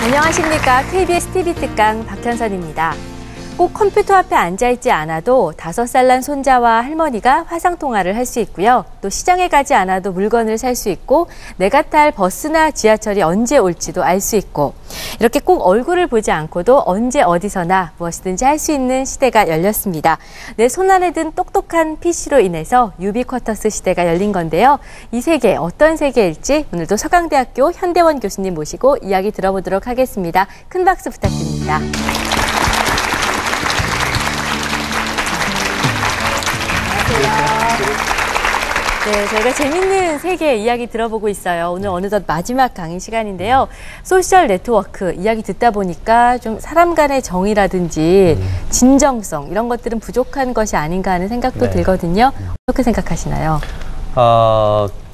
안녕하십니까. KBS TV 특강 박현선입니다. 꼭 컴퓨터 앞에 앉아있지 않아도 5살 난 손자와 할머니가 화상통화를 할 수 있고요. 또 시장에 가지 않아도 물건을 살 수 있고 내가 탈 버스나 지하철이 언제 올지도 알 수 있고 이렇게 꼭 얼굴을 보지 않고도 언제 어디서나 무엇이든지 할 수 있는 시대가 열렸습니다. 내 손안에 든 똑똑한 PC로 인해서 유비쿼터스 시대가 열린 건데요. 이 세계 어떤 세계일지 오늘도 서강대학교 현대원 교수님 모시고 이야기 들어보도록 하겠습니다. 큰 박수 부탁드립니다. 네, 저희가 재밌는 세계 이야기 들어보고 있어요. 오늘 어느덧 마지막 강의 시간인데요. 소셜 네트워크 이야기 듣다 보니까 좀 사람 간의 정의라든지 진정성 이런 것들은 부족한 것이 아닌가 하는 생각도 들거든요. 어떻게 생각하시나요?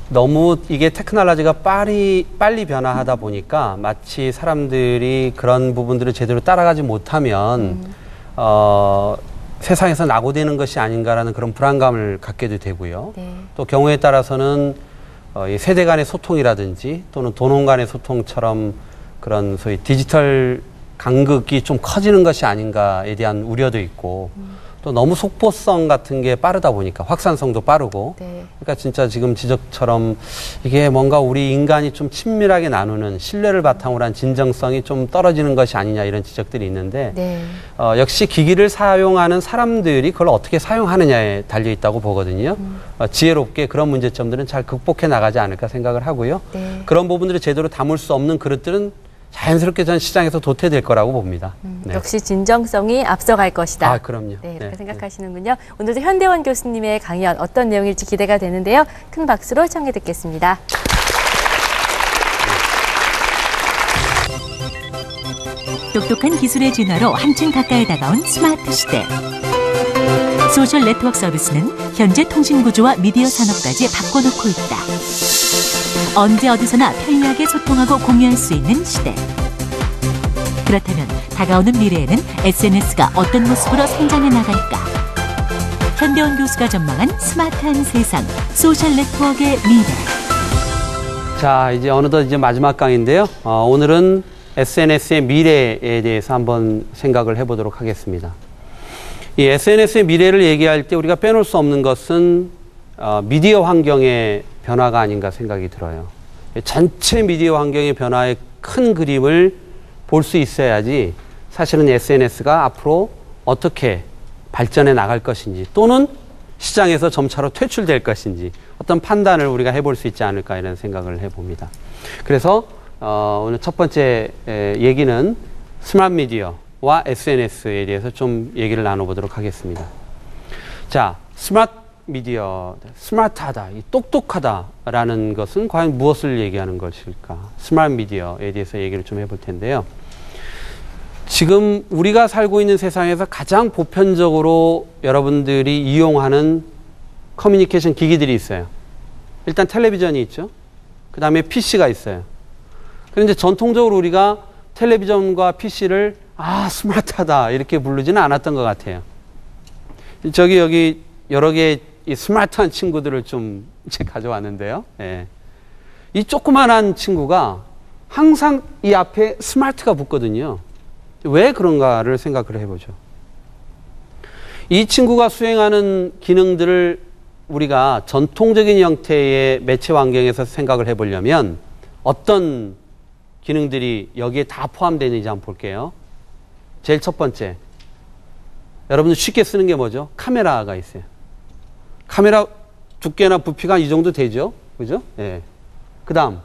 너무 이게 테크놀로지가 빨리 변화하다 보니까 마치 사람들이 그런 부분들을 제대로 따라가지 못하면 세상에서 낙오되는 것이 아닌가라는 그런 불안감을 갖게도 되고요. 또 경우에 따라서는 이 세대 간의 소통이라든지 또는 도농 간의 소통처럼 그런 소위 디지털 간극이 좀 커지는 것이 아닌가에 대한 우려도 있고 또 너무 속보성 같은 게 빠르다 보니까 확산성도 빠르고 그러니까 진짜 지금 지적처럼 이게 뭔가 우리 인간이 좀 친밀하게 나누는 신뢰를 바탕으로 한 진정성이 좀 떨어지는 것이 아니냐 이런 지적들이 있는데 역시 기기를 사용하는 사람들이 그걸 어떻게 사용하느냐에 달려 있다고 보거든요. 지혜롭게 그런 문제점들은 잘 극복해 나가지 않을까 생각을 하고요. 그런 부분들을 제대로 담을 수 없는 그릇들은 자연스럽게 전 시장에서 도태될 거라고 봅니다. 역시 진정성이 앞서갈 것이다. 아, 그럼요. 네, 이렇게 생각하시는군요. 오늘도 현대원 교수님의 강연 어떤 내용일지 기대가 되는데요. 큰 박수로 청해 듣겠습니다. 똑똑한 기술의 진화로 한층 가까이 다가온 스마트 시대. 소셜 네트워크 서비스는 현재 통신 구조와 미디어 산업까지 바꿔놓고 있다. 언제 어디서나 편리하게 소통하고 공유할 수 있는 시대. 그렇다면 다가오는 미래에는 SNS가 어떤 모습으로 성장해 나갈까? 현대원 교수가 전망한 스마트한 세상, 소셜 네트워크의 미래. 자, 이제 어느덧 이제 마지막 강의인데요. 오늘은 SNS의 미래에 대해서 한번 생각을 해보도록 하겠습니다. 이 SNS의 미래를 얘기할 때 우리가 빼놓을 수 없는 것은 미디어 환경의 변화가 아닌가 생각이 들어요. 전체 미디어 환경의 변화의 큰 그림을 볼 수 있어야지 사실은 SNS가 앞으로 어떻게 발전해 나갈 것인지 또는 시장에서 점차로 퇴출될 것인지 어떤 판단을 우리가 해볼 수 있지 않을까 이런 생각을 해봅니다. 그래서 오늘 첫 번째 얘기는 스마트 미디어와 SNS에 대해서 좀 얘기를 나눠보도록 하겠습니다. 자, 스마트 미디어, 스마트하다, 똑똑하다라는 것은 과연 무엇을 얘기하는 것일까? 스마트 미디어에 대해서 얘기를 좀 해볼 텐데요. 지금 우리가 살고 있는 세상에서 가장 보편적으로 여러분들이 이용하는 커뮤니케이션 기기들이 있어요. 일단 텔레비전이 있죠. 그 다음에 PC가 있어요. 그런데 전통적으로 우리가 텔레비전과 PC를 스마트하다 이렇게 부르지는 않았던 것 같아요. 여기 여러 개의 이 스마트한 친구들을 좀 가져왔는데요. 이 조그만한 친구가 항상 이 앞에 스마트가 붙거든요. 왜 그런가를 생각을 해보죠. 이 친구가 수행하는 기능들을 우리가 전통적인 형태의 매체 환경에서 생각을 해보려면 어떤 기능들이 여기에 다 포함되는지 한번 볼게요. 제일 첫 번째, 여러분들 쉽게 쓰는 게 뭐죠? 카메라가 있어요. 카메라 두께나 부피가 이 정도 되죠? 그죠? 그 다음,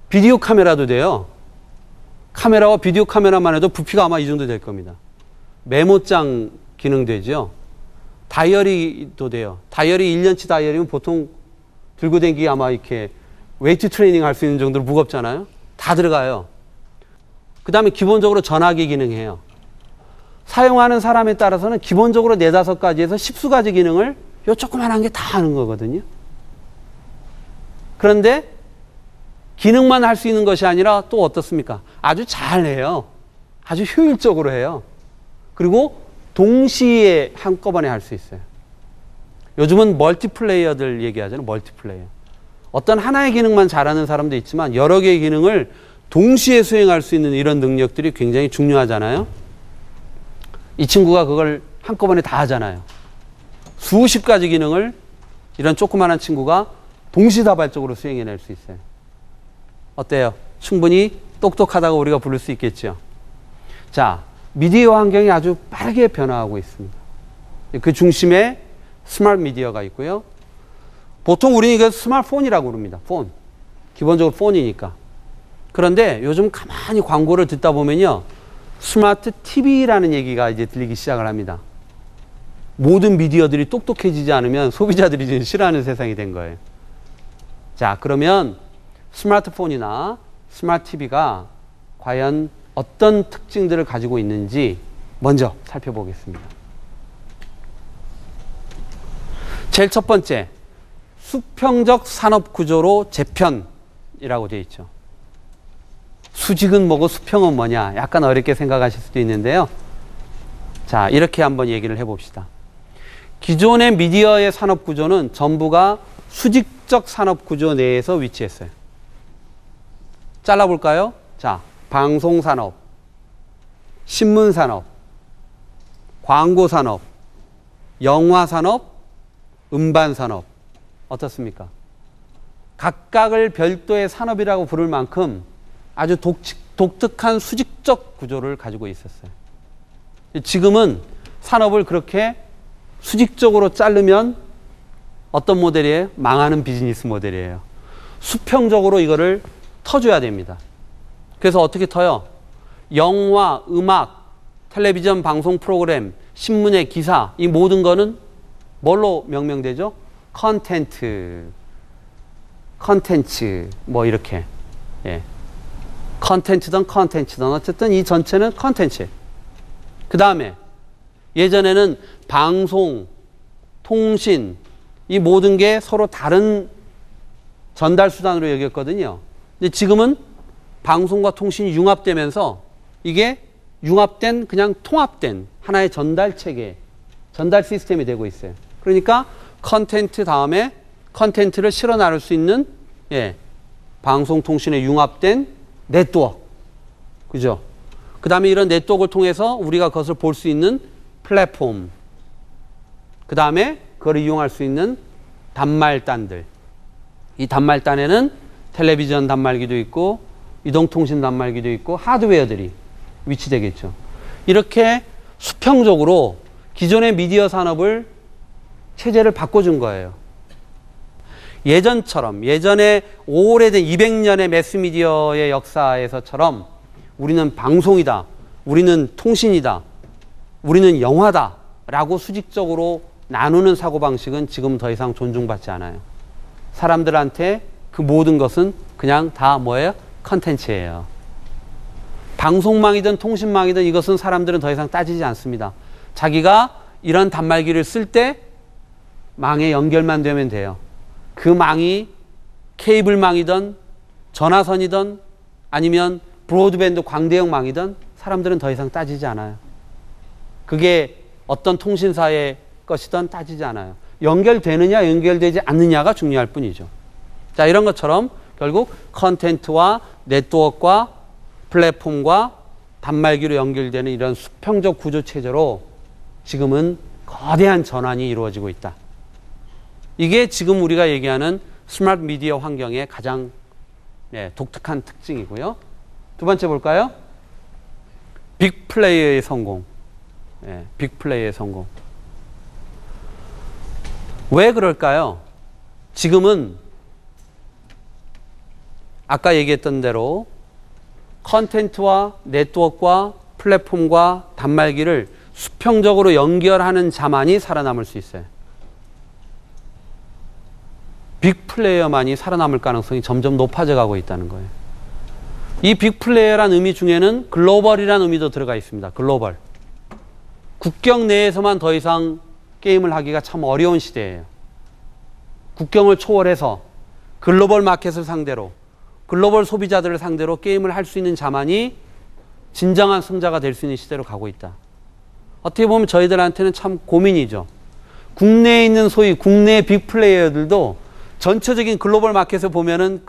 비디오 카메라도 돼요. 카메라와 비디오 카메라만 해도 부피가 아마 이 정도 될 겁니다. 메모장 기능 되죠? 다이어리도 돼요. 다이어리 1년치 다이어리면 보통 들고 다니기 아마 이렇게 웨이트 트레이닝 할 수 있는 정도로 무겁잖아요. 다 들어가요. 그 다음에 기본적으로 전화기 기능이에요. 사용하는 사람에 따라서는 기본적으로 4-5가지에서 10수가지 기능을 요 조그만한 게 다 하는 거거든요. 그런데 기능만 할 수 있는 것이 아니라 또 어떻습니까? 아주 잘 해요. 아주 효율적으로 해요. 그리고 동시에 한꺼번에 할 수 있어요. 요즘은 멀티플레이어들 얘기하잖아요. 멀티플레이어. 어떤 하나의 기능만 잘하는 사람도 있지만 여러 개의 기능을 동시에 수행할 수 있는 이런 능력들이 굉장히 중요하잖아요. 이 친구가 그걸 한꺼번에 다 하잖아요. 수십 가지 기능을 이런 조그마한 친구가 동시다발적으로 수행해낼 수 있어요. 어때요? 충분히 똑똑하다고 우리가 부를 수 있겠죠. 자, 미디어 환경이 아주 빠르게 변화하고 있습니다. 그 중심에 스마트 미디어가 있고요. 보통 우리는 이걸 스마트폰이라고 부릅니다. 폰. 기본적으로 폰이니까. 그런데 요즘 가만히 광고를 듣다 보면요. 스마트 TV라는 얘기가 이제 들리기 시작을 합니다. 모든 미디어들이 똑똑해지지 않으면 소비자들이 지금 싫어하는 세상이 된 거예요. 자, 그러면 스마트폰이나 스마트 TV가 과연 어떤 특징들을 가지고 있는지 먼저 살펴보겠습니다. 제일 첫 번째, 수평적 산업 구조로 재편이라고 되어 있죠. 수직은 뭐고 수평은 뭐냐? 약간 어렵게 생각하실 수도 있는데요. 자, 이렇게 한번 얘기를 해봅시다. 기존의 미디어의 산업 구조는 전부가 수직적 산업 구조 내에서 위치했어요. 잘라볼까요? 자, 방송산업, 신문산업, 광고산업, 영화산업, 음반산업. 어떻습니까? 각각을 별도의 산업이라고 부를 만큼 아주 독특한 수직적 구조를 가지고 있었어요. 지금은 산업을 그렇게 수직적으로 자르면 어떤 모델이에요? 망하는 비즈니스 모델이에요. 수평적으로 이거를 터줘야 됩니다. 그래서 어떻게 터요? 영화, 음악, 텔레비전 방송 프로그램, 신문의 기사, 이 모든 거는 뭘로 명명되죠? 컨텐츠, 뭐 이렇게. 예. 컨텐츠든 어쨌든 이 전체는 컨텐츠. 그 다음에 예전에는 방송, 통신, 이 모든 게 서로 다른 전달 수단으로 여겼거든요. 근데 지금은 방송과 통신이 융합되면서 이게 융합된, 그냥 통합된 하나의 전달 체계, 전달 시스템이 되고 있어요. 그러니까 컨텐츠 다음에 컨텐츠를 실어 나눌 수 있는, 예, 방송, 통신에 융합된 네트워크. 그죠? 그 다음에 이런 네트워크를 통해서 우리가 그것을 볼 수 있는 플랫폼. 그 다음에 그걸 이용할 수 있는 단말단들. 이 단말단에는 텔레비전 단말기도 있고 이동통신 단말기도 있고 하드웨어들이 위치되겠죠. 이렇게 수평적으로 기존의 미디어 산업을 체제를 바꿔준 거예요. 예전처럼, 예전에 오래된 200년의 매스미디어의 역사에서처럼 우리는 방송이다, 우리는 통신이다, 우리는 영화다 라고 수직적으로 나누는 사고방식은 지금 더 이상 존중받지 않아요. 사람들한테 그 모든 것은 그냥 다 뭐예요? 컨텐츠예요. 방송망이든 통신망이든 이것은 사람들은 더 이상 따지지 않습니다. 자기가 이런 단말기를 쓸 때 망에 연결만 되면 돼요. 그 망이 케이블망이든 전화선이든 아니면 브로드밴드 광대형 망이든 사람들은 더 이상 따지지 않아요. 그게 어떤 통신사의 것이든 따지지 않아요. 연결되느냐 연결되지 않느냐가 중요할 뿐이죠. 자, 이런 것처럼 결국 컨텐츠와 네트워크와 플랫폼과 단말기로 연결되는 이런 수평적 구조 체제로 지금은 거대한 전환이 이루어지고 있다. 이게 지금 우리가 얘기하는 스마트 미디어 환경의 가장 독특한 특징이고요. 두 번째 볼까요? 빅 플레이어의 성공. 빅 플레이어의 성공. 왜 그럴까요? 지금은 아까 얘기했던 대로 컨텐츠와 네트워크와 플랫폼과 단말기를 수평적으로 연결하는 자만이 살아남을 수 있어요. 빅 플레이어만이 살아남을 가능성이 점점 높아져 가고 있다는 거예요. 이 빅 플레이어란 의미 중에는 글로벌이라는 의미도 들어가 있습니다. 글로벌. 국경 내에서만 더 이상 게임을 하기가 참 어려운 시대예요. 국경을 초월해서 글로벌 마켓을 상대로, 글로벌 소비자들을 상대로 게임을 할 수 있는 자만이 진정한 승자가 될 수 있는 시대로 가고 있다. 어떻게 보면 저희들한테는 참 고민이죠. 국내에 있는 소위 국내 빅 플레이어들도 전체적인 글로벌 마켓을 보면은